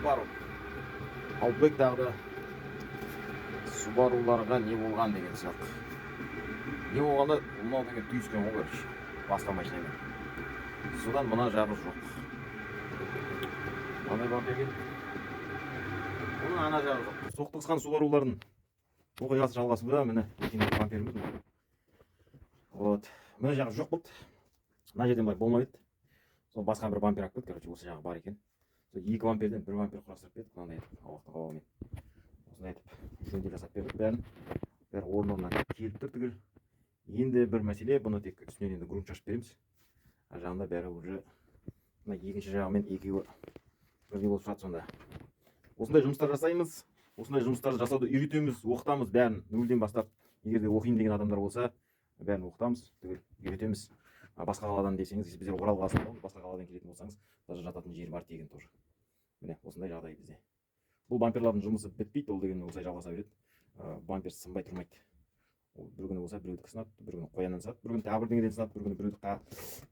Subaru. Албек тағы да Subaru'ларға не болған деген сұрақ. Не болғанда, мынау деген түйіскен ғой, короче, басқа машинамен. Содан мына жағы жоқ. Қандай бампер екен? Оның ана жағы жоқ. Соқтығысқан Subaru'лардың оқиғасы жалғасуда, міне бамперіміз. Вот. Мына жағы жоқ болды. Мына жерден былай болмайды. Сол басқа бір бампер алып кетті, короче, осы жағы бар екен. Сол 2 бамперден 1 бампер құрастырып бердік, мынандай етіп, ауақтың қауымен. Осындай етіп жөндеп жасап бердік бәрін. Бәрі орнына келіп тұр түгел. Енді бір мәселе, бұны тек үстінен енді грунт шашып береміз. Ар жағында бәрі уже мына екінші жағымен екеуі бірдей болып шығады сонда. Осындай жұмыстар жасаймыз. Осындай жұмыстарды жасауды үйретеміз, оқытамыз бәрін нөлден бастап. Егер де оқиын деген адамдар болса, бәрін оқытамыз, түгел үйретеміз. Басқа қаладан десеңіз, біздер Орал қаласынан, басқа қаладан келетін болсаңыз, даже жататын жер бар тегін тоже. Міне, осындай жағдай бізде. Бұл бамперлардың жұмысы бітпейді, ол деген осылай жалғаса береді. Бампер сынбай тұрмайды. Бір күні болса біреудікі сынады, бір күні қояннан сынады, бір күні тағы бірдеңеден сынады, бір күні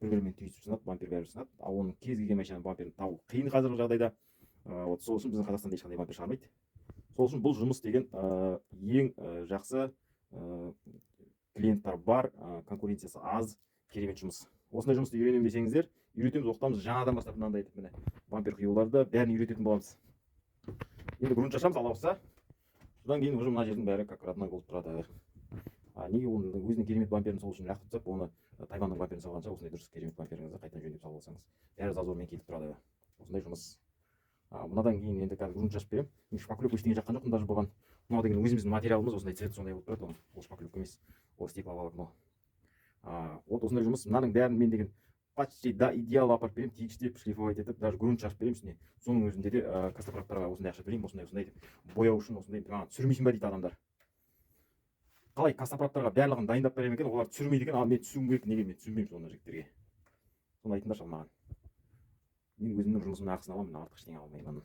бір-бірімен түйісіп сынады, бампер бәрі сынады. Ал оның кез келген машинаның бамперін табу қиын қазіргі жағдайда. Вот сол үшін біздің Қазақстанда ешқандай бампер шығармайды. Сол үшін бұл жұмыс деген ең жақсы, клиенттар бар, конкуренциясы аз, керемет жұмыс. Осындай жұмысты үйренемін десеңіздер, үйретеміз, оқытамыз. Жаңадан бастап мынандай етіп, міне бампер құюларды бәрін үйрететін боламыз. Енді грунт шашамыз, Алла қаласа. Содан кейін уже мына жердің бәрі как родной болып тұрады. Неге оның өзінің керемет бамперін сол үшін жақсы тұтсап, оны Тайванның бамперін салғанша осындай дұрыс керемет бамперіңізді қайтадан жөндеп салып алсаңыз, бәрі зазормен келіп тұрады. Осындай жұмыс. Мынадан кейін енді қазір грунт шашып беремін. Шпаклевка ештеңе жаққан жоқпын даже бұған. Мынау деген өзіміздің материалымыз, осындай цвет сондай болып тұрады. Ол шпаклевка емес, ол стекловолокно. Вот осындай жұмыс. Мынаның бәрін мен деген почти до идеала апарып беремін, тегіштеп, шлифовать етіп, даже грунт шашып беремін үстіне. Соның өзінде де костоправтарға осындай ақша төлеймін, осындай деп бояу үшін осындай түсірмейсің ба дейді адамдар. Қалай костоправтарға барлығын дайындап беремін екен, олар түсірмейді екен, ал мен түсуім керек, неге мен түсінбеймін соны жігіттерге. Соны айтыңдаршы маған. Мен өзімнің жұмысымның ақысын аламын, артық ештеңе алмаймын.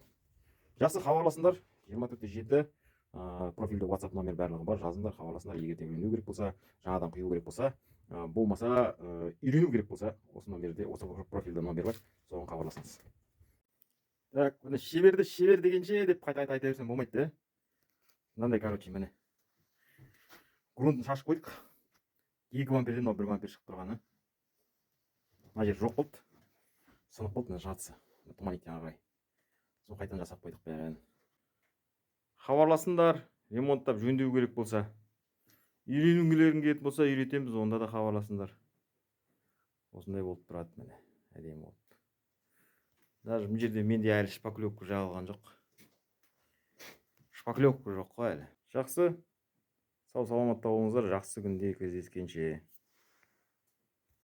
Жақсы, хабарласыңдар. 24-7 профильді WhatsApp номер барлығы бар, жазыңдар, хабарласыңдар. Егер де үйрену керек болса, жаңадан құю керек болса, болмаса үйрену керек болса, осы номерде, осы профильді номер бар, соған хабарласыңыз. Так, міне шебер дегенше деп қайта айта берсем болмайды да. Мынандай, короче, міне грунтын шашып қойдық. 2 бамперден 1 бампер шығып тұрғаны. Мына жер жоқ болды. Сынып болды, мына жартысы. Тумайт жаңа қарай. Соны қайтадан жасап қойдық бәрін. Хабарласыңдар, ремонттап жөндеу керек болса. Үйренгілерің келетін болса, үйретеміз, онда да хабарласыңдар. Осындай болып тұрады, міне, әдемі болып. Даже бұл жерде менде әлі шпаклевка жағылған жоқ. Шпаклевка жоқ қой әлі. Жақсы. Сау саламатта болыңыздар, жақсы күнде кездескенше.